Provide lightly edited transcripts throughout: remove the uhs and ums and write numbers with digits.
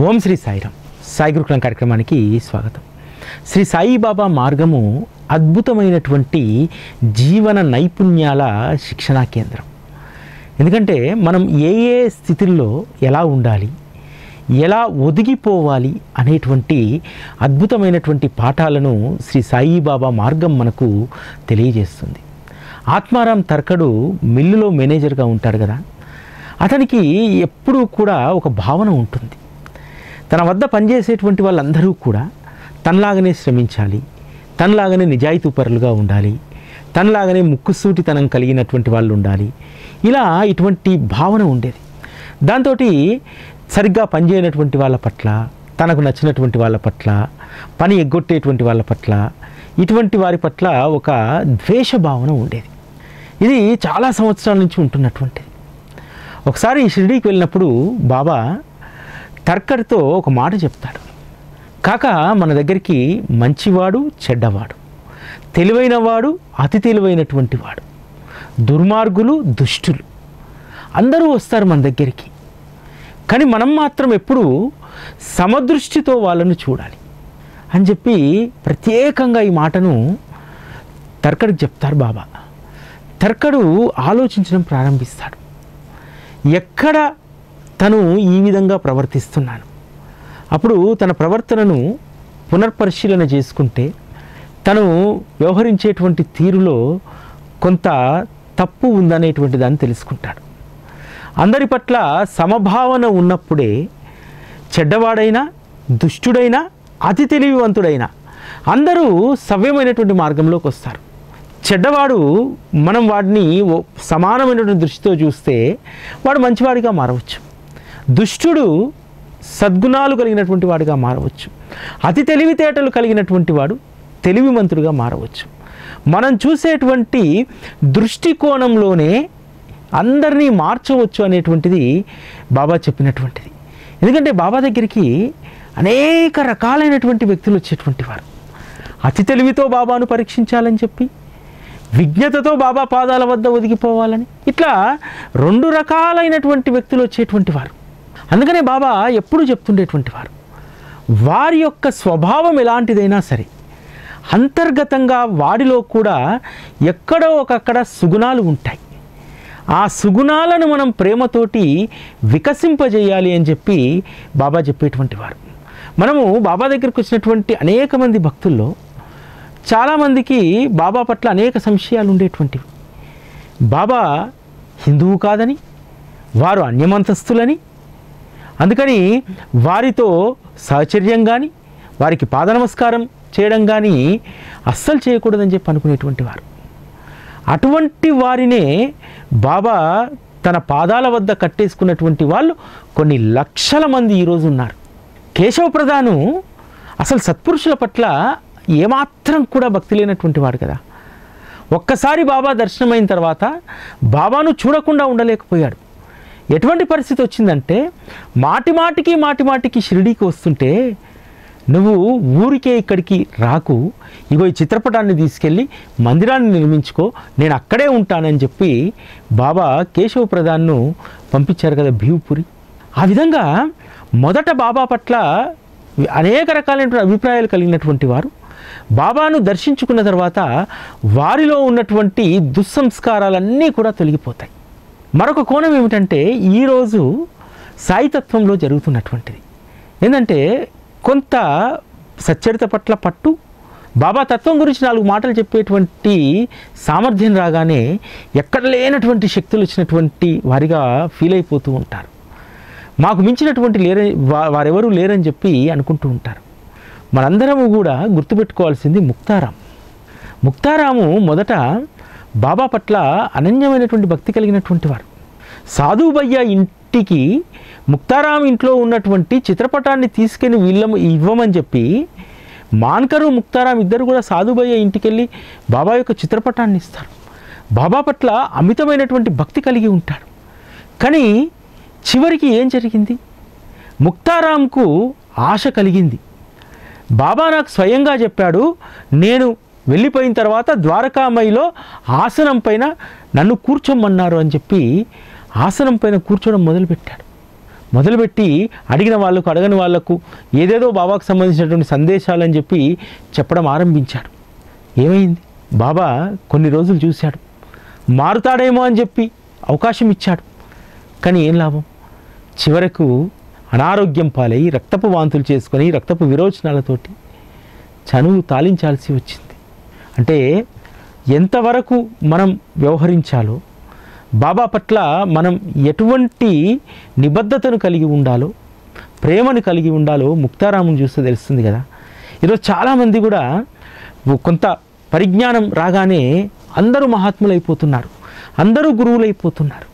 ఓం శ్రీ సాయిరామ్. సాయి గురుకులం కార్యక్రమానికి స్వాగతం. శ్రీ సాయిబాబా మార్గము అద్భుతమైనటువంటి జీవన నైపుణ్యాల శిక్షణా కేంద్రం. ఎందుకంటే మనం ఏ ఏ స్థితిల్లో ఎలా ఉండాలి, ఎలా ఒదిగిపోవాలి అనేటువంటి అద్భుతమైనటువంటి పాఠాలను శ్రీ సాయిబాబా మార్గం మనకు తెలియజేస్తుంది. ఆత్మారాం తర్కడు మిల్లులో మేనేజర్గా ఉంటాడు కదా, అతనికి ఎప్పుడూ కూడా ఒక భావన ఉంటుంది. తన వద్ద పనిచేసేటువంటి వాళ్ళందరూ కూడా తనలాగానే శ్రమించాలి, తనలాగానే నిజాయితీపరులుగా ఉండాలి, తనలాగానే ముక్కుసూటితనం కలిగినటువంటి వాళ్ళు ఉండాలి, ఇలా ఇటువంటి భావన ఉండేది. దాంతో సరిగ్గా పనిచేయనటువంటి వాళ్ళ పట్ల, తనకు నచ్చినటువంటి వాళ్ళ పట్ల, పని ఎగ్గొట్టేటువంటి వాళ్ళ పట్ల, ఇటువంటి వారి పట్ల ఒక ద్వేష భావన ఉండేది. ఇది చాలా సంవత్సరాల నుంచి ఉంటున్నటువంటిది. ఒకసారి షిరిడీకి వెళ్ళినప్పుడు బాబా తర్కడితో ఒక మాట చెప్తాడు. కాక మన దగ్గరికి మంచివాడు, చెడ్డవాడు, తెలివైనవాడు, అతి తెలివైనటువంటి వాడు, దుర్మార్గులు, దుష్టులు అందరూ వస్తారు మన దగ్గరికి. కానీ మనం మాత్రం ఎప్పుడూ సమదృష్టితో వాళ్ళను చూడాలి అని చెప్పి ప్రత్యేకంగా ఈ మాటను తర్కడికి చెప్తారు బాబా. తర్కడు ఆలోచించడం ప్రారంభిస్తాడు. ఎక్కడ తను ఈ విధంగా ప్రవర్తిస్తున్నాను, అప్పుడు తన ప్రవర్తనను పునర్పరిశీలన చేసుకుంటే తను వ్యవహరించేటువంటి తీరులో కొంత తప్పు ఉందనేటువంటి దాన్ని తెలుసుకుంటాడు. అందరి పట్ల సమభావన ఉన్నప్పుడే చెడ్డవాడైనా, దుష్టుడైనా, అతి తెలివివంతుడైనా అందరూ సవ్యమైనటువంటి మార్గంలోకి వస్తారు. చెడ్డవాడు మనం వాడిని సమానమైనటువంటి దృష్టితో చూస్తే వాడు మంచివాడిగా మారవచ్చు, దుష్టుడు సద్గుణాలు కలిగినటువంటి వాడిగా మారవచ్చు, అతి తెలివితేటలు కలిగినటువంటి వాడు తెలివిమంతుడిగా మారవచ్చు. మనం చూసేటువంటి దృష్టికోణంలోనే అందరినీ మార్చవచ్చు అనేటువంటిది బాబా చెప్పినటువంటిది. ఎందుకంటే బాబా దగ్గరికి అనేక రకాలైనటువంటి వ్యక్తులు వచ్చేటువంటి వారు. అతి తెలివితో బాబాను పరీక్షించాలని చెప్పి, విజ్ఞతతో బాబా పాదాల వద్ద ఒదిగిపోవాలని, ఇట్లా రెండు రకాలైనటువంటి వ్యక్తులు వచ్చేటువంటి వారు. అందుకనే బాబా ఎప్పుడూ చెప్తుండేటువంటి వారు, వారి యొక్క స్వభావం ఎలాంటిదైనా సరే అంతర్గతంగా వాడిలో కూడా ఎక్కడో ఒకక్కడ సుగుణాలు ఉంటాయి. ఆ సుగుణాలను మనం ప్రేమతోటి వికసింపజేయాలి అని చెప్పి బాబా చెప్పేటువంటి వారు. మనము బాబా దగ్గరికి వచ్చినటువంటి అనేక మంది భక్తుల్లో చాలామందికి బాబా పట్ల అనేక సంశయాలు ఉండేటువంటివి. బాబా హిందువు కాదని, వారు అన్యమంతస్తులని, అందుకని వారితో సహచర్యం కానీ, వారికి పాద నమస్కారం చేయడం కానీ అస్సలు చేయకూడదని చెప్పి అనుకునేటువంటి వారు. అటువంటి వారినే బాబా తన పాదాల వద్ద కట్టేసుకున్నటువంటి వాళ్ళు కొన్ని లక్షల మంది ఈరోజు ఉన్నారు. కేశవ ప్రధాను అసలు సత్పురుషుల పట్ల ఏమాత్రం కూడా భక్తి లేనటువంటి వాడు కదా. ఒక్కసారి బాబా దర్శనమైన తర్వాత బాబాను చూడకుండా ఉండలేకపోయాడు. ఎటువంటి పరిస్థితి వచ్చిందంటే మాటి మాటికి షిరిడీకి వస్తుంటే, నువ్వు ఊరికే ఇక్కడికి రాకు, ఇగో ఈ చిత్రపటాన్ని తీసుకెళ్ళి మందిరాన్ని నిర్మించుకో, నేను అక్కడే ఉంటానని చెప్పి బాబా కేశవ ప్రధాన్ను పంపించారు కదా భీవుపురి. ఆ విధంగా మొదట బాబా పట్ల అనేక రకాలైనటువంటి అభిప్రాయాలు కలిగినటువంటి వారు బాబాను దర్శించుకున్న తర్వాత వారిలో ఉన్నటువంటి దుస్సంస్కారాలన్నీ కూడా తొలగిపోతాయి. మరొక కోణం ఏమిటంటే ఈరోజు సాయితత్వంలో జరుగుతున్నటువంటిది ఏంటంటే, కొంత సచ్చరిత పట్ల పట్టు, బాబా తత్వం గురించి 4 మాటలు చెప్పేటువంటి సామర్థ్యం రాగానే ఎక్కడ లేనటువంటి శక్తులు వచ్చినటువంటి వారిగా ఫీల్ అయిపోతూ ఉంటారు. మాకు మించినటువంటి వారెవరూ లేరని చెప్పి అనుకుంటూ ఉంటారు. మనందరము కూడా గుర్తుపెట్టుకోవాల్సింది ముక్తారాం. ముక్తారాము మొదట బాబా పట్ల అనన్యమైనటువంటి భక్తి కలిగినటువంటి వారు. సాధుబయ్య ఇంటికి ముక్తారాం ఇంట్లో ఉన్నటువంటి చిత్రపటాన్ని తీసుకెళ్ళి ఇవ్వమని చెప్పి మాన్కరు ముక్తారాం ఇద్దరు కూడా సాధుబయ్య ఇంటికి వెళ్ళి బాబా యొక్క చిత్రపటాన్ని ఇస్తారు. బాబా పట్ల అమితమైనటువంటి భక్తి కలిగి ఉంటాడు. కానీ చివరికి ఏం జరిగింది? ముక్తారాంకు ఆశ కలిగింది. బాబా నాకు స్వయంగా చెప్పాడు, నేను వెళ్ళిపోయిన తర్వాత ద్వారకామయిలో ఆసనం పైన నన్ను కూర్చోమన్నారు అని చెప్పి ఆసనం పైన కూర్చోవడం మొదలుపెట్టాడు. మొదలుపెట్టి అడిగిన వాళ్ళకు అడగని వాళ్లకు ఏదేదో బాబాకు సంబంధించినటువంటి సందేశాలని చెప్పి చెప్పడం ఆరంభించాడు. ఏమైంది? బాబా కొన్ని రోజులు చూశాడు, మారుతాడేమో అని చెప్పి అవకాశం ఇచ్చాడు. కానీ ఏం లాభం? చివరకు అనారోగ్యం పాలై రక్తపు వాంతులు చేసుకొని రక్తపు విరోచనాలతోటి చనువు తాళించాల్సి వచ్చింది. అంటే ఎంతవరకు మనం వ్యవహరించాలో, బాబా పట్ల మనం ఎటువంటి నిబద్ధతను కలిగి ఉండాలో, ప్రేమను కలిగి ఉండాలో ముక్తారాముని చూస్తే తెలుస్తుంది కదా. ఈరోజు చాలామంది కూడా కొంత పరిజ్ఞానం రాగానే అందరూ మహాత్ములైపోతున్నారు, అందరూ గురువులైపోతున్నారు.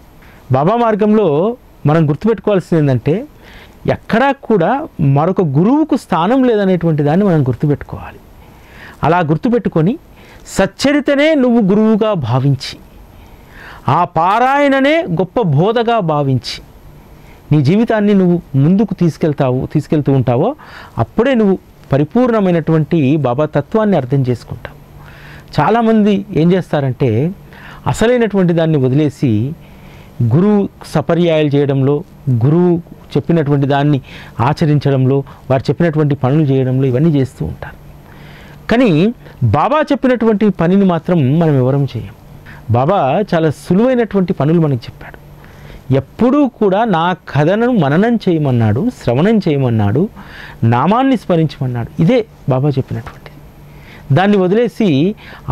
బాబా మార్గంలో మనం గుర్తుపెట్టుకోవాల్సింది ఏంటంటే, ఎక్కడా కూడా మరొక గురువుకు స్థానం లేదనేటువంటి దాన్ని మనం గుర్తుపెట్టుకోవాలి. అలా గుర్తుపెట్టుకొని సచ్చరితనే నువ్వు గురువుగా భావించి, ఆ పారాయణనే గొప్ప బోధగా భావించి నీ జీవితాన్ని నువ్వు ముందుకు తీసుకెళ్తూ ఉంటావో అప్పుడే నువ్వు పరిపూర్ణమైనటువంటి బాబా తత్వాన్ని అర్థం చేసుకుంటావు. చాలామంది ఏం చేస్తారంటే అసలైనటువంటి దాన్ని వదిలేసి గురువు సపర్యాయాలు చేయడంలో, గురువు చెప్పినటువంటి దాన్ని ఆచరించడంలో, వారు చెప్పినటువంటి పనులు చేయడంలో ఇవన్నీ చేస్తూ ఉంటారు. కానీ బాబా చెప్పినటువంటి పనిని మాత్రం మనం ఎవరం చేయం. బాబా చాలా సులువైనటువంటి పనులు మనకి చెప్పాడు. ఎప్పుడూ కూడా నా కథను మననం చేయమన్నాడు, శ్రవణం చేయమన్నాడు, నామాన్ని స్మరించమన్నాడు. ఇదే బాబా చెప్పినటువంటిది. దాన్ని వదిలేసి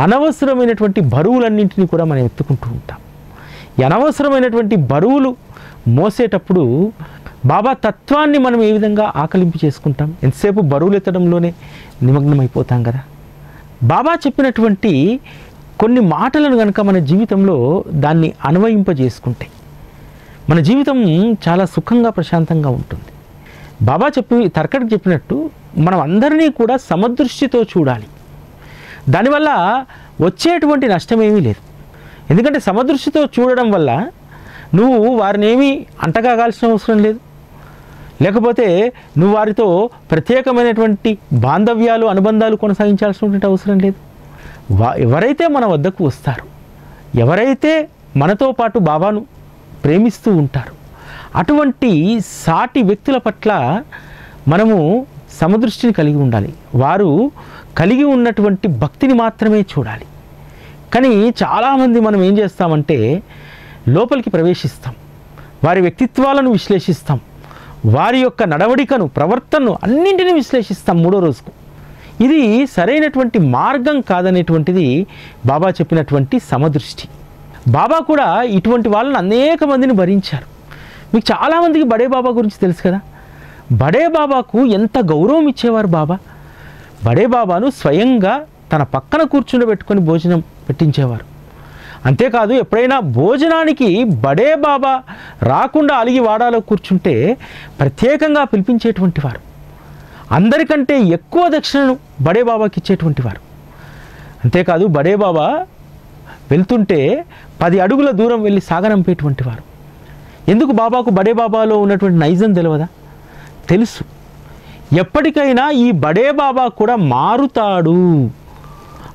అనవసరమైనటువంటి బరువులన్నింటినీ కూడా మనం ఎత్తుకుంటూ ఉంటాం. ఈ అనవసరమైనటువంటి బరువులు మోసేటప్పుడు బాబా తత్వాన్ని మనం ఏ విధంగా ఆకలింపు చేసుకుంటాం? ఎంతసేపు బరువులు ఎత్తడంలోనే నిమగ్నమైపోతాం కదా. బాబా చెప్పినటువంటి కొన్ని మాటలను కనుక మన జీవితంలో దాన్ని అన్వయింపజేసుకుంటే మన జీవితం చాలా సుఖంగా, ప్రశాంతంగా ఉంటుంది. బాబా తర్కడికి చెప్పినట్టు మనం అందరినీ కూడా సమదృష్టితో చూడాలి. దానివల్ల వచ్చేటువంటి నష్టమేమీ లేదు. ఎందుకంటే సమదృష్టితో చూడడం వల్ల నువ్వు వారిని ఏమీ అంటగాగాల్సిన అవసరం లేదు, లేకపోతే నువ్వు వారితో ప్రత్యేకమైనటువంటి బాంధవ్యాలు, అనుబంధాలు కొనసాగించాల్సినటువంటి అవసరం లేదు. ఎవరైతే మన వద్దకు వస్తారో, ఎవరైతే మనతో పాటు బాబాను ప్రేమిస్తూ ఉంటారో అటువంటి సాటి వ్యక్తుల పట్ల మనము సమదృష్టిని కలిగి ఉండాలి. వారు కలిగి ఉన్నటువంటి భక్తిని మాత్రమే చూడాలి. కానీ చాలామంది మనం ఏం చేస్తామంటే లోపలికి ప్రవేశిస్తాం, వారి వ్యక్తిత్వాలను విశ్లేషిస్తాం, వారి యొక్క నడవడికను, ప్రవర్తనను అన్నింటినీ విశ్లేషిస్తాం మూడో రోజుకు. ఇది సరైనటువంటి మార్గం కాదనేటువంటిది బాబా చెప్పినటువంటి సమదృష్టి. బాబా కూడా ఇటువంటి వాళ్ళని అనేక మందిని భరించారు. మీకు చాలామందికి బడే బాబా గురించి తెలుసు కదా. బడే బాబాకు ఎంత గౌరవం ఇచ్చేవారు బాబా. బడే బాబాను స్వయంగా తన పక్కన కూర్చుండబెట్టుకొని భోజనం పెట్టించేవారు. అంతేకాదు, ఎప్పుడైనా భోజనానికి బడే బాబా రాకుండా అలిగి వాడాలో కూర్చుంటే ప్రత్యేకంగా పిలిపించేటువంటి వారు. అందరికంటే ఎక్కువ దక్షిణను బడే బాబాకి ఇచ్చేటువంటి వారు. అంతేకాదు, బడే బాబా వెళ్తుంటే 10 అడుగుల దూరం వెళ్ళి సాగనంపేటువంటి వారు. ఎందుకు? బాబాకు బడే బాబాలో ఉన్నటువంటి నైజం తెలియదా? తెలుసు. ఎప్పటికైనా ఈ బడే బాబా కూడా మారుతాడు,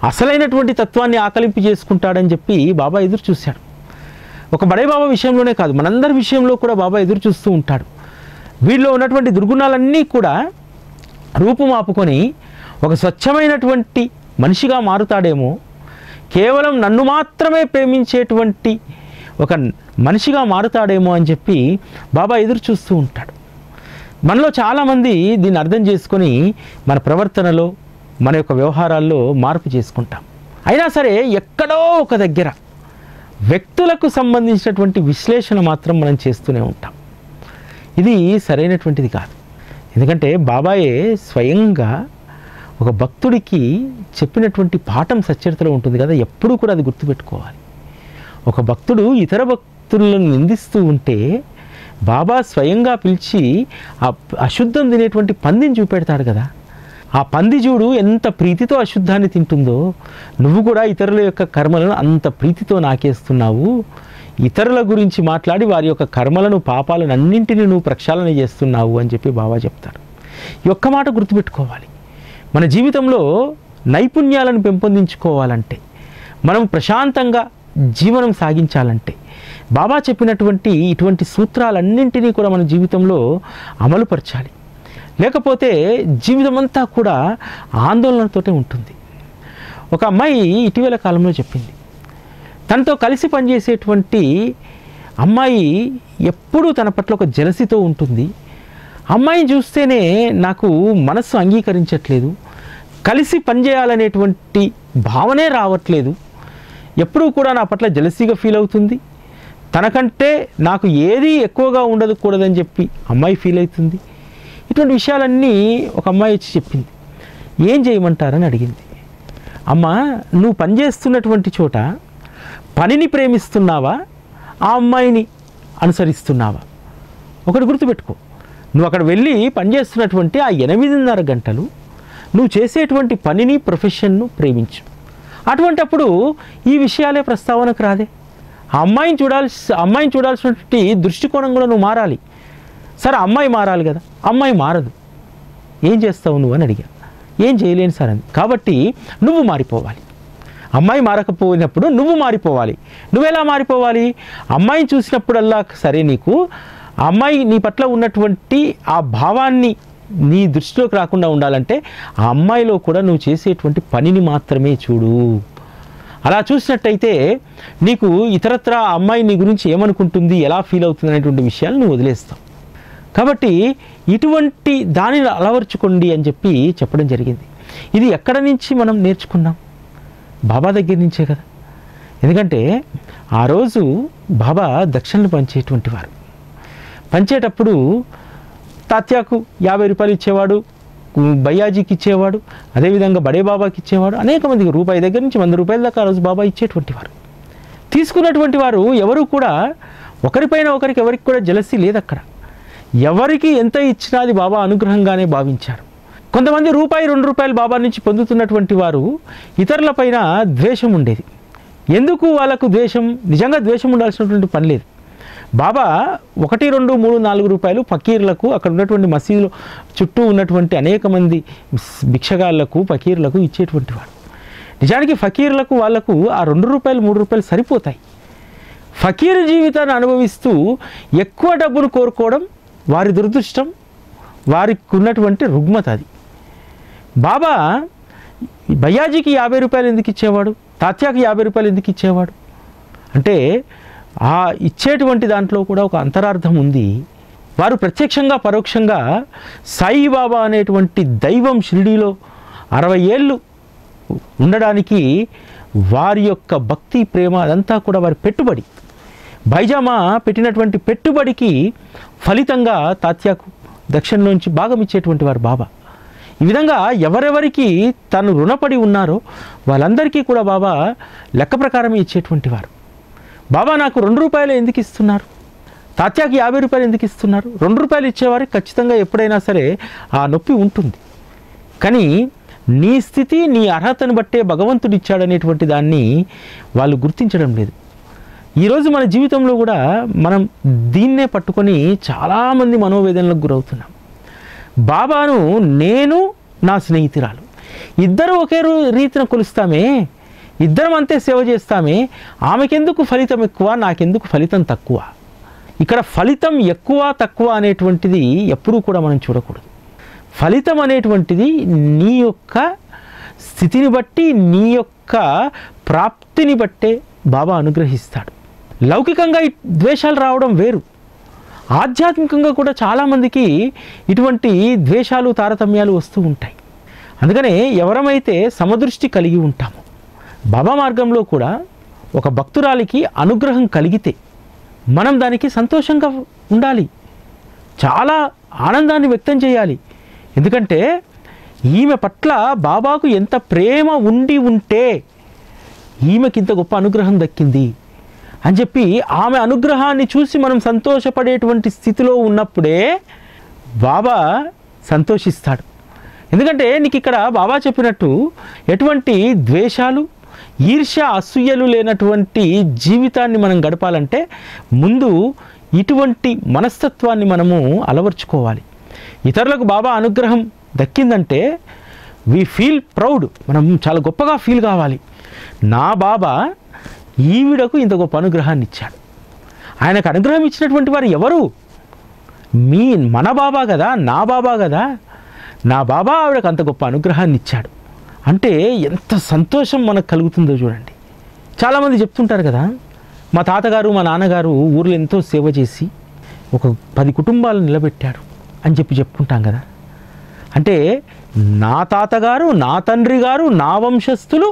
అసలైనటువంటి తత్వాన్ని ఆకలింపు చేసుకుంటాడని చెప్పి బాబా ఎదురు చూశాడు. ఒక బడే బాబా విషయంలోనే కాదు, మనందరి విషయంలో కూడా బాబా ఎదురు చూస్తూ ఉంటాడు. వీళ్ళలో ఉన్నటువంటి దుర్గుణాలన్నీ కూడా రూపుమాపుకొని ఒక స్వచ్ఛమైనటువంటి మనిషిగా మారుతాడేమో, కేవలం నన్ను మాత్రమే ప్రేమించేటువంటి ఒక మనిషిగా మారుతాడేమో అని చెప్పి బాబా ఎదురు చూస్తూ ఉంటాడు. మనలో చాలామంది దీన్ని అర్థం చేసుకొని మన ప్రవర్తనలో, మన యొక్క వ్యవహారాల్లో మార్పు చేసుకుంటాం. అయినా సరే ఎక్కడో ఒక దగ్గర వ్యక్తులకు సంబంధించినటువంటి విశ్లేషణ మాత్రం మనం చేస్తూనే ఉంటాం. ఇది సరైనటువంటిది కాదు. ఎందుకంటే బాబాయే స్వయంగా ఒక భక్తుడికి చెప్పినటువంటి పాఠం సచ్చరితలో ఉంటుంది కదా. ఎప్పుడూ కూడా అది గుర్తుపెట్టుకోవాలి. ఒక భక్తుడు ఇతర భక్తులను నిందిస్తూ ఉంటే బాబా స్వయంగా పిలిచి ఆ అశుద్ధం తినేటువంటి పందిని చూపెడతాడు కదా. ఆ పంది చూడు ఎంత ప్రీతితో అశుద్ధాన్ని తింటుందో, నువ్వు కూడా ఇతరుల యొక్క కర్మలను అంత ప్రీతితో నాకేస్తున్నావు. ఇతరుల గురించి మాట్లాడి వారి యొక్క కర్మలను, పాపాలను అన్నింటినీ నువ్వు ప్రక్షాళన చేస్తున్నావు అని చెప్పి బాబా చెప్తాడు. ఈ ఒక్క మాట గుర్తుపెట్టుకోవాలి. మన జీవితంలో నైపుణ్యాలను పెంపొందించుకోవాలంటే, మనం ప్రశాంతంగా జీవనం సాగించాలంటే బాబా చెప్పినటువంటి ఇటువంటి సూత్రాలన్నింటినీ కూడా మన జీవితంలో అమలుపరచాలి. లేకపోతే జీవితం అంతా కూడా ఆందోళనతోటే ఉంటుంది. ఒక అమ్మాయి ఇటీవల కాలంలో చెప్పింది, తనతో కలిసి పనిచేసేటువంటి అమ్మాయి ఎప్పుడూ తన పట్ల ఒక జలసితో ఉంటుంది. అమ్మాయిని చూస్తేనే నాకు మనస్సు అంగీకరించట్లేదు, కలిసి పనిచేయాలనేటువంటి భావనే రావట్లేదు, ఎప్పుడూ కూడా నా పట్ల జలసీగా ఫీల్ అవుతుంది, తనకంటే నాకు ఏది ఎక్కువగా ఉండకూడదని చెప్పి అమ్మాయి ఫీల్ అవుతుంది. ఇటువంటి విషయాలన్నీ ఒక అమ్మాయి వచ్చి చెప్పింది. ఏం చేయమంటారని అడిగింది. అమ్మ, నువ్వు పనిచేస్తున్నటువంటి చోట పనిని ప్రేమిస్తున్నావా, ఆ అమ్మాయిని అనుసరిస్తున్నావా? ఒకటి గుర్తుపెట్టుకో, నువ్వు అక్కడ వెళ్ళి పనిచేస్తున్నటువంటి ఆ 8.5 గంటలు నువ్వు చేసేటువంటి పనిని, ప్రొఫెషన్ను ప్రేమించు. అటువంటప్పుడు ఈ విషయాలే ప్రస్తావనకు రాదే. అమ్మాయిని చూడాల్సినటువంటి దృష్టికోణం కూడా నువ్వు మారాలి. సరే, అమ్మాయి మారాలి కదా, అమ్మాయి మారదు, ఏం చేస్తావు నువ్వు అని అడిగా. ఏం చేయలేను సార్ అని. కాబట్టి నువ్వు మారిపోవాలి. అమ్మాయి మారకపోయినప్పుడు నువ్వు మారిపోవాలి. నువ్వెలా మారిపోవాలి? అమ్మాయిని చూసినప్పుడల్లా సరే, నీకు ఆ అమ్మాయి నీ పట్ల ఉన్నటువంటి ఆ భావాన్ని నీ దృష్టిలోకి రాకుండా ఉండాలంటే ఆ అమ్మాయిలో కూడా నువ్వు చేసేటువంటి పనిని మాత్రమే చూడు. అలా చూసినట్టయితే నీకు ఇతరత్ర అమ్మాయి నీ గురించి ఏమనుకుంటుంది, ఎలా ఫీల్ అవుతుంది అనేటువంటి విషయాలు నువ్వు వదిలేస్తావు. కాబట్టి ఇటువంటి దానిని అలవర్చుకోండి అని చెప్పి చెప్పడం జరిగింది. ఇది ఎక్కడ నుంచి మనం నేర్చుకున్నాం? బాబా దగ్గర నుంచే కదా. ఎందుకంటే ఆ రోజు బాబా దక్షిణలు పంచేటువంటి వారు. పంచేటప్పుడు తాత్యాకు 50 రూపాయలు ఇచ్చేవాడు, బయ్యాజీకి ఇచ్చేవాడు, అదేవిధంగా బడే బాబాకి ఇచ్చేవాడు. అనేక మందికి రూపాయి దగ్గర నుంచి 100 రూపాయల దాకా ఆ రోజు బాబా ఇచ్చేటువంటి వారు. తీసుకున్నటువంటి వారు ఎవరు కూడా ఒకరిపైన ఒకరికి ఎవరికి కూడా జలసి లేదు. అక్కడ ఎవరికి ఎంత ఇచ్చినా అది బాబా అనుగ్రహంగానే భావించారు. కొంతమంది రూపాయి 2 రూపాయలు బాబా నుంచి పొందుతున్నటువంటి వారు ఇతరులపైన ద్వేషం ఉండేది. ఎందుకు వాళ్ళకు ద్వేషం? నిజంగా ద్వేషం ఉండాల్సినటువంటి పని లేదు. బాబా 1, 2, 3, 4 రూపాయలు ఫకీర్లకు, అక్కడ ఉన్నటువంటి మసీదులో చుట్టూ ఉన్నటువంటి అనేక మంది భిక్షగాళ్లకు, ఫకీర్లకు ఇచ్చేటువంటి వాడు. నిజానికి ఫకీర్లకు వాళ్ళకు ఆ 2 రూపాయలు 3 రూపాయలు సరిపోతాయి. ఫకీర్ జీవితాన్ని అనుభవిస్తూ ఎక్కువ డబ్బును కోరుకోవడం వారి దురదృష్టం, వారికి ఉన్నటువంటి రుగ్మత అది. బాబా బయ్యాజీకి 50 రూపాయలు ఎందుకు ఇచ్చేవాడు, తాత్యాకి 50 రూపాయలు ఎందుకు ఇచ్చేవాడు అంటే ఆ ఇచ్చేటువంటి దాంట్లో కూడా ఒక అంతరార్థం ఉంది. వారు ప్రత్యక్షంగా పరోక్షంగా సాయిబాబా అనేటువంటి దైవం షిరిడీలో 60 ఏళ్ళు ఉండడానికి వారి యొక్క భక్తి, ప్రేమ అదంతా కూడా వారి పెట్టుబడి. బైజామా పెట్టినటువంటి పెట్టుబడికి ఫలితంగా తాత్యాకు దక్షిణ నుంచి భాగం ఇచ్చేటువంటి వారు బాబా. ఈ విధంగా ఎవరెవరికి తను రుణపడి ఉన్నారో వాళ్ళందరికీ కూడా బాబా లెక్క ప్రకారమే ఇచ్చేటువంటి వారు. బాబా నాకు 2 రూపాయలు ఎందుకు ఇస్తున్నారు, తాత్యాకి 50 రూపాయలు ఎందుకు ఇస్తున్నారు? 2 రూపాయలు ఇచ్చేవారికి ఖచ్చితంగా ఎప్పుడైనా సరే ఆ నొప్పి ఉంటుంది. కానీ నీ స్థితి, నీ అర్హతను బట్టే భగవంతుడు ఇచ్చాడనేటువంటి దాన్ని వాళ్ళు గుర్తించడం లేదు. ఈరోజు మన జీవితంలో కూడా మనం దీన్నే పట్టుకొని చాలామంది మనోవేదనలకు గురవుతున్నాం. బాబాను నేను, నా స్నేహితురాలు ఇద్దరు ఒకే రీతిన కొలుస్తామే, ఇద్దరం అంతే సేవ చేస్తామే, ఆమెకెందుకు ఫలితం ఎక్కువ, నాకెందుకు ఫలితం తక్కువ? ఇక్కడ ఫలితం ఎక్కువ తక్కువ అనేటువంటిది ఎప్పుడూ కూడా మనం చూడకూడదు. ఫలితం అనేటువంటిది నీ యొక్క స్థితిని బట్టి, నీ యొక్క ప్రాప్తిని బట్టే బాబా అనుగ్రహిస్తాడు. లౌకికంగా ద్వేషాలు రావడం వేరు, ఆధ్యాత్మికంగా కూడా చాలామందికి ఇటువంటి ద్వేషాలు, తారతమ్యాలు వస్తూ ఉంటాయి. అందుకనే ఎవరమైతే సమదృష్టి కలిగి ఉంటామో, బాబా మార్గంలో కూడా ఒక భక్తురాలికి అనుగ్రహం కలిగితే మనం దానికి సంతోషంగా ఉండాలి, చాలా ఆనందాన్ని వ్యక్తం చేయాలి. ఎందుకంటే ఈమె పట్ల బాబాకు ఎంత ప్రేమ ఉండి ఉంటే ఈమెకి ఇంత గొప్ప అనుగ్రహం దక్కింది అని చెప్పి ఆమె అనుగ్రహాన్ని చూసి మనం సంతోషపడేటువంటి స్థితిలో ఉన్నప్పుడే బాబా సంతోషిస్తాడు. ఎందుకంటే నీకు ఇక్కడ బాబా చెప్పినట్టు ఎటువంటి ద్వేషాలు, ఈర్ష్య, అసూయలు లేనటువంటి జీవితాన్ని మనం గడపాలంటే ముందు ఇటువంటి మనస్తత్వాన్ని మనము అలవర్చుకోవాలి. ఇతరులకు బాబా అనుగ్రహం దక్కిందంటే వీ ఫీల్ ప్రౌడ్, మనం చాలా గొప్పగా ఫీల్ కావాలి. నా బాబా ఈవిడకు ఇంత గొప్ప అనుగ్రహాన్ని ఇచ్చాడు. ఆయనకు అనుగ్రహం ఇచ్చినటువంటి వారు ఎవరు? మన బాబా కదా, నా బాబా కదా. నా బాబా ఆవిడకు అంత గొప్ప అనుగ్రహాన్ని ఇచ్చాడు అంటే ఎంత సంతోషం మనకు కలుగుతుందో చూడండి. చాలామంది చెప్తుంటారు కదా, మా తాతగారు మా నాన్నగారు ఊర్లో ఎంతో సేవ చేసి ఒక 10 కుటుంబాలను నిలబెట్టాడు అని చెప్పుకుంటాం కదా. అంటే నా తాతగారు, నా తండ్రి గారు, నా వంశస్థులు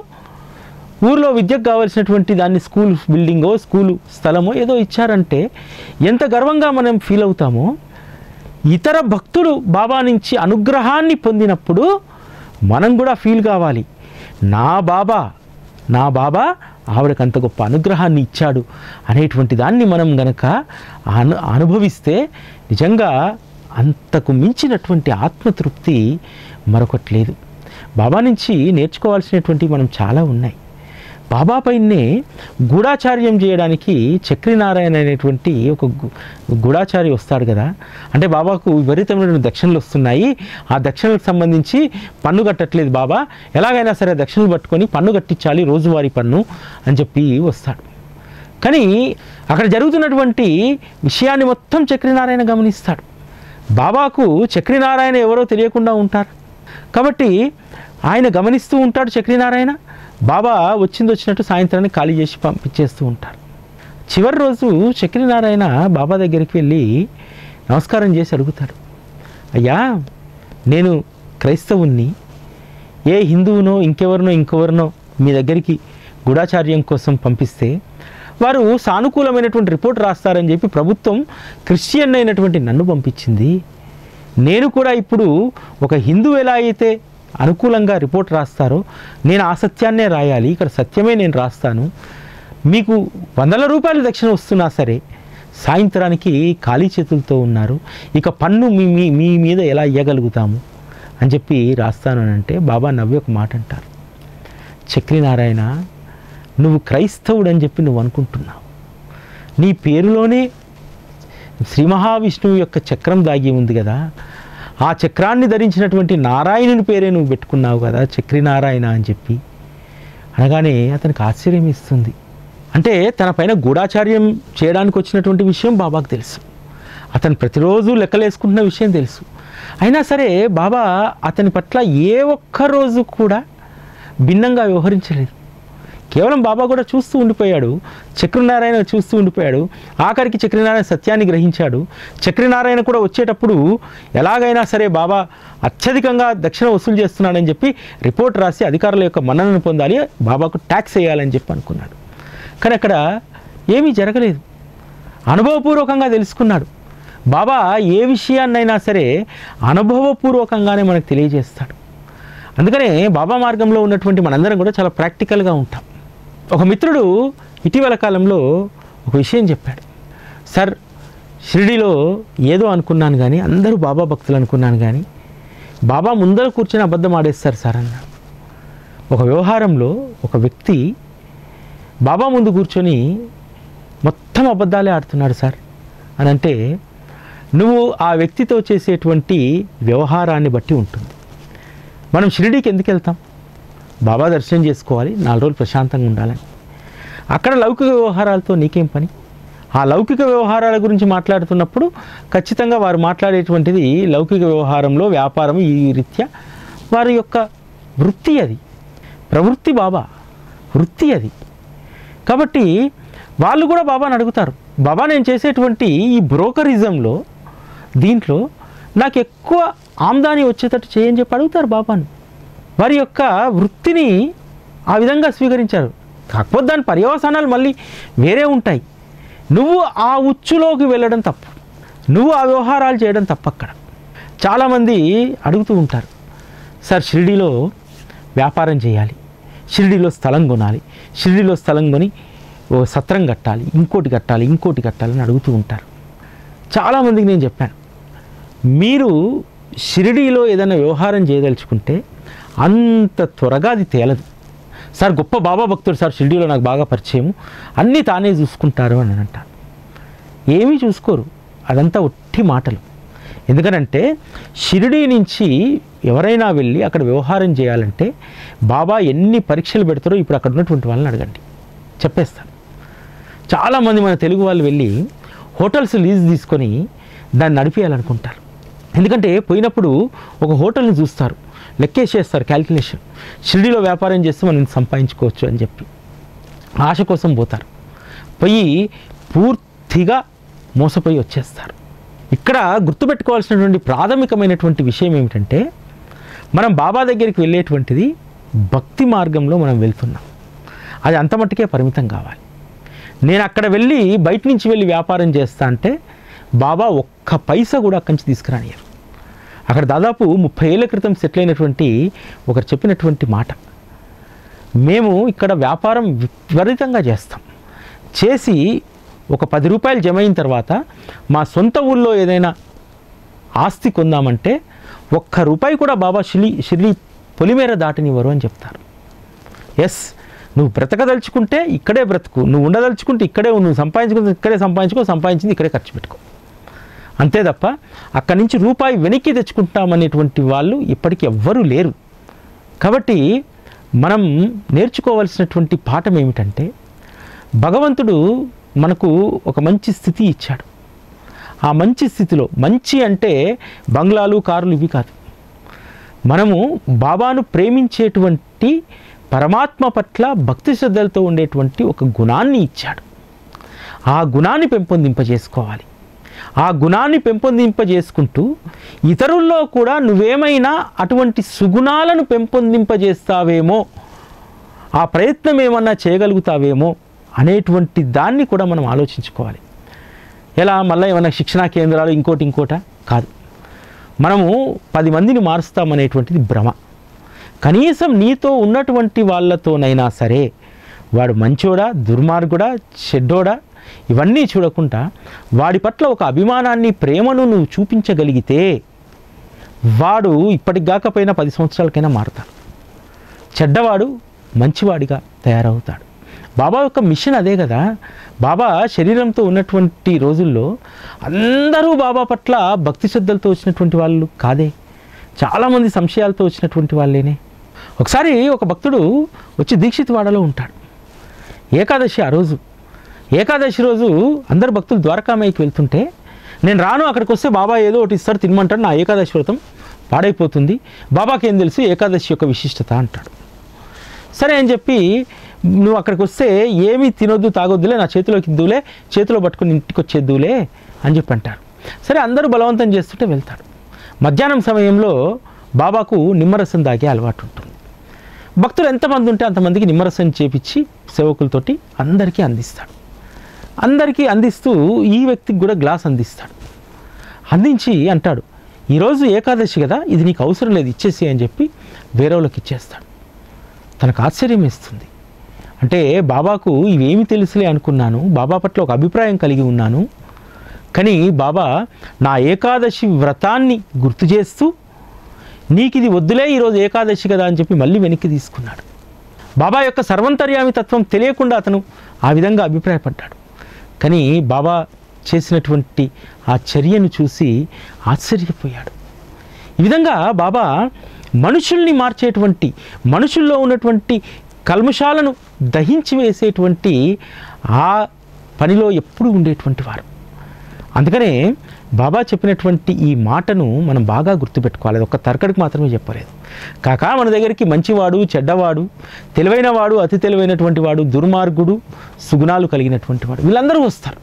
ఊర్లో విద్యకు కావాల్సినటువంటి దాన్ని స్కూల్ బిల్డింగో స్కూలు స్థలమో ఏదో ఇచ్చారంటే ఎంత గర్వంగా మనం ఫీల్ అవుతామో, ఇతర భక్తులు బాబా నుంచి అనుగ్రహాన్ని పొందినప్పుడు మనం కూడా ఫీల్ కావాలి, నా బాబా ఆవిడకు అంత గొప్ప అనుగ్రహాన్ని ఇచ్చాడు అనేటువంటి దాన్ని మనం గనక అనుభవిస్తే నిజంగా అంతకు మించినటువంటి ఆత్మతృప్తి మరొకటి లేదు. బాబా నుంచి నేర్చుకోవాల్సినటువంటివి మనం చాలా ఉన్నాయి. బాబా పైనే గూఢాచార్యం చేయడానికి చక్రీనారాయణ అనేటువంటి ఒక గూఢాచారి వస్తాడు కదా. అంటే బాబాకు విపరీతమైన దక్షిణలు వస్తున్నాయి, ఆ దక్షిణలకు సంబంధించి పన్ను కట్టట్లేదు బాబా, ఎలాగైనా సరే దక్షిణలు పట్టుకొని పన్ను కట్టించాలి, రోజువారీ పన్ను అని చెప్పి వస్తాడు. కానీ అక్కడ జరుగుతున్నటువంటి విషయాన్ని మొత్తం చక్రీనారాయణ గమనిస్తాడు. బాబాకు చక్రీనారాయణ ఎవరో తెలియకుండా ఉంటారు కాబట్టి ఆయన గమనిస్తూ ఉంటాడు. చక్రీనారాయణ బాబా వచ్చినట్టు సాయంత్రాన్ని ఖాళీ చేసి పంపించేస్తూ ఉంటారు. చివరి రోజు చక్రీనారాయణ బాబా దగ్గరికి వెళ్ళి నమస్కారం చేసి అడుగుతాడు, అయ్యా నేను క్రైస్తవుణ్ణి, ఏ హిందువునో ఇంకెవరినో మీ దగ్గరికి గూఢాచార్యం కోసం పంపిస్తే వారు సానుకూలమైనటువంటి రిపోర్ట్ రాస్తారని చెప్పి ప్రభుత్వం క్రిస్టియన్ అయినటువంటి నన్ను పంపించింది. నేను కూడా ఇప్పుడు ఒక హిందువు ఎలా అయితే అనుకూలంగా రిపోర్ట్ రాస్తారో నేను ఆ సత్యాన్నే రాయాలి, ఇక్కడ సత్యమే నేను రాస్తాను. మీకు 100ల రూపాయలు దక్షిణ వస్తున్నా సరే సాయంత్రానికి ఖాళీ చేతులతో ఉన్నారు, ఇక పన్ను మీ మీద ఎలా ఇవ్వగలుగుతాము అని చెప్పి రాస్తాను అని అంటే బాబా నవ్వి ఒక మాట అంటారు, చక్రీనారాయణ నువ్వు క్రైస్తవుడు అని చెప్పి నువ్వు అనుకుంటున్నావు, నీ పేరులోనే శ్రీ మహావిష్ణువు యొక్క చక్రం దాగి ఉంది కదా, ఆ చక్రాన్ని ధరించినటువంటి నారాయణుని పేరే నువ్వు పెట్టుకున్నావు కదా చక్రీనారాయణ అని చెప్పి అనగానే అతనికి ఆశ్చర్యం ఇస్తుంది. అంటే తన పైన గూఢాచార్యం చేయడానికి వచ్చినటువంటి విషయం బాబాకు తెలుసు, అతను ప్రతిరోజు లెక్కలేసుకుంటున్న విషయం తెలుసు. అయినా సరే బాబా అతని పట్ల ఏ ఒక్కరోజు కూడా భిన్నంగా వ్యవహరించలేదు. కేవలం బాబా కూడా చూస్తూ ఉండిపోయాడు, చక్రీనారాయణ చూస్తూ ఉండిపోయాడు. ఆఖరికి చక్రీనారాయణ సత్యాన్ని గ్రహించాడు. చక్రీనారాయణ కూడా వచ్చేటప్పుడు ఎలాగైనా సరే బాబా అత్యధికంగా దక్షిణ వసూలు చేస్తున్నాడని చెప్పి రిపోర్ట్ రాసి అధికారుల యొక్క మన్ననను పొందాలి, బాబాకు ట్యాక్స్ వేయాలని చెప్పి అనుకున్నాడు. కానీ అక్కడ ఏమీ జరగలేదు. అనుభవపూర్వకంగా తెలుసుకున్నాడు. బాబా ఏ విషయాన్నైనా సరే అనుభవపూర్వకంగానే మనకు తెలియజేస్తాడు. అందుకనే బాబా మార్గంలో ఉన్నటువంటి మనందరం కూడా చాలా ప్రాక్టికల్గా ఉంటాం. ఒక మిత్రుడు ఇటీవల కాలంలో ఒక విషయం చెప్పాడు, సార్ షిరిడీలో ఏదో అనుకున్నాను కానీ అందరూ బాబా భక్తులు అనుకున్నాను కానీ బాబా ముందర కూర్చొని అబద్ధం ఆడేస్తారు సార్ అన్నాడు. ఒక వ్యవహారంలో ఒక వ్యక్తి బాబా ముందు కూర్చొని మొత్తం అబద్ధాలే ఆడుతున్నాడు సార్ అని అంటే నువ్వు ఆ వ్యక్తితో చేసేటువంటి వ్యవహారాన్ని బట్టి ఉంటుంది. మనం షిరిడీకి ఎందుకు వెళ్తాం? బాబా దర్శనం చేసుకోవాలి, 4 రోజులు ప్రశాంతంగా ఉండాలని. అక్కడ లౌకిక వ్యవహారాలతో నీకేం పని? ఆ లౌకిక వ్యవహారాల గురించి మాట్లాడుతున్నప్పుడు ఖచ్చితంగా వారు మాట్లాడేటువంటిది లౌకిక వ్యవహారంలో వ్యాపారం, ఈ రీత్యా వారి యొక్క వృత్తి, అది ప్రవృత్తి, బాబా వృత్తి అది. కాబట్టి వాళ్ళు కూడా బాబాని అడుగుతారు, బాబా నేను చేసేటువంటి ఈ బ్రోకరిజంలో దీంట్లో నాకు ఎక్కువ ఆమ్దాని వచ్చేటట్టు చేయని చెప్పి అడుగుతారు బాబాను. వారి యొక్క వృత్తిని ఆ విధంగా స్వీకరించారు. కాకపోతే దాని పర్యవసానాలు మళ్ళీ వేరే ఉంటాయి. నువ్వు ఆ ఉచ్చులోకి వెళ్ళడం తప్పు, నువ్వు ఆ వ్యవహారాలు చేయడం తప్పు. అక్కడ చాలామంది అడుగుతూ ఉంటారు, సార్ షిరిడీలో వ్యాపారం చేయాలి, షిరిడీలో స్థలం కొనాలి, షిరిడీలో స్థలం కొని ఓ సత్రం కట్టాలి, ఇంకోటి కట్టాలని అడుగుతూ ఉంటారు. చాలామందికి నేను చెప్పాను, మీరు షిరిడీలో ఏదైనా వ్యవహారం చేయదలుచుకుంటే అంత త్వరగా అది తేలదు. సార్ గొప్ప బాబా భక్తుడు సార్, షిరిడీలో నాకు బాగా పరిచయం, అన్నీ తానే చూసుకుంటారు అని అంటారు. ఏమీ చూసుకోరు, అదంతా ఒట్టి మాటలు. ఎందుకనంటే షిరిడీ నుంచి ఎవరైనా వెళ్ళి అక్కడ వ్యవహారం చేయాలంటే బాబా ఎన్ని పరీక్షలు పెడతారో ఇప్పుడు అక్కడ ఉన్నటువంటి వాళ్ళని అడగండి, చెప్పేస్తాను. చాలామంది మన తెలుగు వాళ్ళు వెళ్ళి హోటల్స్ లీజ్ తీసుకొని దాన్ని నడిపేయాలనుకుంటారు. ఎందుకంటే పోయినప్పుడు ఒక హోటల్ని చూస్తారు, లెక్కేసేస్తారు, క్యాల్కులేషన్, షిరిడీలో వ్యాపారం చేస్తే మనం సంపాదించుకోవచ్చు అని చెప్పి ఆశ కోసం పోతారు. పోయి పూర్తిగా మోసపోయి వచ్చేస్తారు. ఇక్కడ గుర్తుపెట్టుకోవాల్సినటువంటి ప్రాథమికమైనటువంటి విషయం ఏమిటంటే, మనం బాబా దగ్గరికి వెళ్ళేటువంటిది భక్తి మార్గంలో మనం వెళ్తున్నాం. అది అంత మట్టుకే పరిమితం కావాలి. నేను అక్కడ వెళ్ళి బయట నుంచి వెళ్ళి వ్యాపారం చేస్తా అంటే బాబా ఒక్క పైసా కూడా అక్కడి నుంచి తీసుకురానియరు. అక్కడ దాదాపు 30 ఏళ్ల క్రితం సెటిల్ అయినటువంటి ఒకరు చెప్పినటువంటి మాట, మేము ఇక్కడ వ్యాపారం విపరీతంగా చేస్తాం, చేసి ఒక 10 రూపాయలు జమ అయిన తర్వాత మా సొంత ఊళ్ళో ఏదైనా ఆస్తి కొందామంటే ₹1 కూడా బాబా షిరిడి పొలిమేర దాటనివ్వరు అని చెప్తారు. ఎస్, నువ్వు బ్రతకదలుచుకుంటే ఇక్కడే బ్రతుకు, నువ్వు ఉండదలుచుకుంటే ఇక్కడే, నువ్వు సంపాదించుకుంటే ఇక్కడే సంపాదించుకో, సంపాదించింది ఇక్కడే ఖర్చు పెట్టుకో, అంతే తప్ప అక్కడి నుంచి రూపాయి వెనక్కి తెచ్చుకుంటామనేటువంటి వాళ్ళు ఇప్పటికీ ఎవ్వరూ లేరు. కాబట్టి మనం నేర్చుకోవాల్సినటువంటి పాఠం ఏమిటంటే, భగవంతుడు మనకు ఒక మంచి స్థితి ఇచ్చాడు. ఆ మంచి స్థితిలో, మంచి అంటే బంగ్లాలు, కార్లు ఇవి కాదు, మనము బాబాను ప్రేమించేటువంటి పరమాత్మ పట్ల భక్తి శ్రద్ధలతో ఉండేటువంటి ఒక గుణాన్ని ఇచ్చాడు. ఆ గుణాన్ని పెంపొందింపజేసుకోవాలి. ఆ గుణాన్ని పెంపొందింపజేసుకుంటూ ఇతరుల్లో కూడా నువ్వేమైనా అటువంటి సుగుణాలను పెంపొందింపజేస్తావేమో, ఆ ప్రయత్నం ఏమన్నా చేయగలుగుతావేమో అనేటువంటి దాన్ని కూడా మనం ఆలోచించుకోవాలి. ఎలా మళ్ళీ ఏమైనా శిక్షణా కేంద్రాలు ఇంకోట కాదు. మనము 10 మందిని మారుస్తామనేటువంటిది భ్రమ. కనీసం నీతో ఉన్నటువంటి వాళ్ళతోనైనా సరే, వాడు మంచోడా, దుర్మార్గుడా, చెడ్డోడా, ఇవన్నీ చూడకుండా వాడి పట్ల ఒక అభిమానాన్ని, ప్రేమను నువ్వు చూపించగలిగితే వాడు ఇప్పటికి కాకపోయినా 10 సంవత్సరాలకైనా మారుతాడు. చెడ్డవాడు మంచివాడిగా తయారవుతాడు. బాబా యొక్క మిషన్ అదే కదా. బాబా శరీరంతో ఉన్నటువంటి రోజుల్లో అందరూ బాబా పట్ల భక్తి శ్రద్ధలతో వచ్చినటువంటి వాళ్ళు కాదే, చాలామంది సంశయాలతో వచ్చినటువంటి వాళ్ళేనే. ఒకసారి ఒక భక్తుడు వచ్చి దీక్షితవాడలో ఉంటాడు. ఏకాదశి ఆ రోజు, ఏకాదశి రోజు అందరు భక్తులు ద్వారకామాయికి వెళ్తుంటే, నేను రాను, అక్కడికి వస్తే బాబా ఏదో ఒకటి ఇస్తాడు తినమంటాడు, నా ఏకాదశి వ్రతం పాడైపోతుంది, బాబాకి ఏం తెలుసు ఏకాదశి యొక్క విశిష్టత అంటాడు. సరే అని చెప్పి, నువ్వు అక్కడికి వస్తే ఏమీ తినొద్దు, తాగొద్దులే, నా చేతిలోకి ఇద్దులే, చేతిలో పట్టుకుని ఇంటికి వచ్చేద్దులే అని చెప్పి అంటారు. సరే అందరూ బలవంతం చేస్తుంటే వెళ్తాడు. మధ్యాహ్నం సమయంలో బాబాకు నిమ్మరసం తాగే అలవాటు ఉంటుంది. భక్తులు ఎంతమంది ఉంటే అంతమందికి నిమ్మరసం చేపించి సేవకులతోటి అందరికీ అందిస్తాడు. అందరికీ అందిస్తూ ఈ వ్యక్తికి కూడా గ్లాస్ అందిస్తాడు. అందించి అంటాడు, ఈరోజు ఏకాదశి కదా, ఇది నీకు అవసరం లేదు, ఇచ్చేసి అని చెప్పి వేరే వాళ్ళకి ఇచ్చేస్తాడు. తనకు ఆశ్చర్యం వేస్తుంది. అంటే బాబాకు ఇవేమి తెలుసులే అనుకున్నాను, బాబా పట్ల ఒక అభిప్రాయం కలిగి ఉన్నాను, కానీ బాబా నా ఏకాదశి వ్రతాన్ని గుర్తు చేస్తూ నీకు ఇది వద్దులే, ఈరోజు ఏకాదశి కదా అని చెప్పి మళ్ళీ వెనక్కి తీసుకున్నాడు. బాబా యొక్క సర్వంతర్యామి తత్వం తెలియకుండా అతను ఆ విధంగా అభిప్రాయపడ్డాడు. కానీ బాబా చేసినటువంటి ఆ చర్యను చూసి ఆశ్చర్యపోయాడు. ఈ విధంగా బాబా మనుషుల్ని మార్చేటువంటి, మనుషుల్లో ఉన్నటువంటి కల్మషాలను దహించి వేసేటువంటి ఆ పనిలో ఎప్పుడూ ఉండేటువంటి వారు. అందుకనే బాబా చెప్పినటువంటి ఈ మాటను మనం బాగా గుర్తుపెట్టుకోవాలి. అది ఒక్క తరకడికి మాత్రమే చెప్పలేదు. కాకా మన దగ్గరికి మంచివాడు, చెడ్డవాడు, తెలివైనవాడు, అతి తెలివైనటువంటి వాడు, దుర్మార్గుడు, సుగుణాలు కలిగినటువంటి వాడు, వీళ్ళందరూ వస్తారు.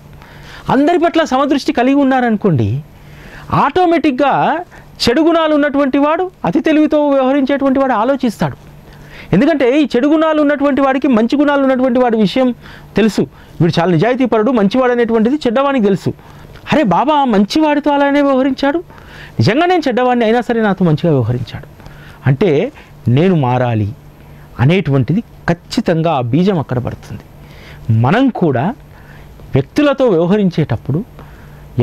అందరి పట్ల సమదృష్టి కలిగి ఉన్నారనుకోండి, ఆటోమేటిక్గా చెడు గుణాలు ఉన్నటువంటి వాడు, అతి తెలివితో వ్యవహరించేటువంటి వాడు ఆలోచిస్తాడు. ఎందుకంటే ఈ చెడు గుణాలు ఉన్నటువంటి వాడికి మంచి గుణాలు ఉన్నటువంటి వాడి విషయం తెలుసు. వీడు చాలా నిజాయితీపరుడు, మంచివాడు అనేటువంటిది చెడ్డవానికి తెలుసు. అరే బాబా మంచివాడితో అలానే వ్యవహరించాడు, నిజంగా నేను చెడ్డవాడిని అయినా సరే నాతో మంచిగా వ్యవహరించాడు అంటే నేను మారాలి అనేటువంటిది ఖచ్చితంగా ఆ బీజం అక్కడ పడుతుంది. మనం కూడా వ్యక్తులతో వ్యవహరించేటప్పుడు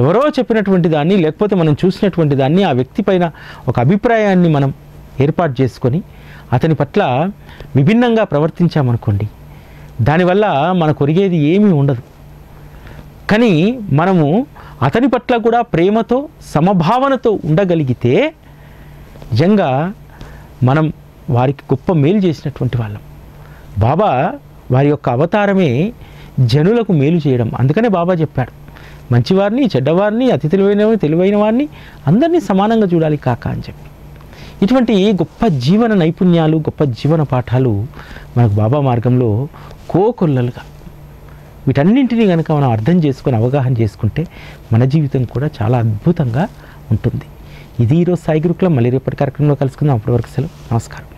ఎవరో చెప్పినటువంటి దాన్ని, లేకపోతే మనం చూసినటువంటి దాన్ని, ఆ వ్యక్తి పైన ఒక అభిప్రాయాన్ని మనం ఏర్పాటు చేసుకొని అతని పట్ల విభిన్నంగా ప్రవర్తించామనుకోండి, దానివల్ల మనకు ఒరిగేది ఏమీ ఉండదు. కానీ మనము అతని పట్ల కూడా ప్రేమతో, సమభావనతో ఉండగలిగితే నిజంగా మనం వారికి గొప్ప మేలు చేసినటువంటి వాళ్ళం. బాబా వారి యొక్క అవతారమే జనులకు మేలు చేయడం. అందుకనే బాబా చెప్పాడు, మంచివారిని చెడ్డవారిని అతి తెలివైన వారిని అందరినీ సమానంగా చూడాలి కాక అని చెప్పి. ఇటువంటి గొప్ప జీవన నైపుణ్యాలు, గొప్ప జీవన పాఠాలు మనకు బాబా మార్గంలో కోకొల్లలుగా. వీటన్నింటినీ కనుక మనం అర్థం చేసుకొని అవగాహన చేసుకుంటే మన జీవితం కూడా చాలా అద్భుతంగా ఉంటుంది. ఇది ఈరోజు సాయి గురుకులం. మళ్ళీ రేపటి కార్యక్రమంలో కలుసుకుందాం. అప్పటి వరకు సెలవు. నమస్కారం.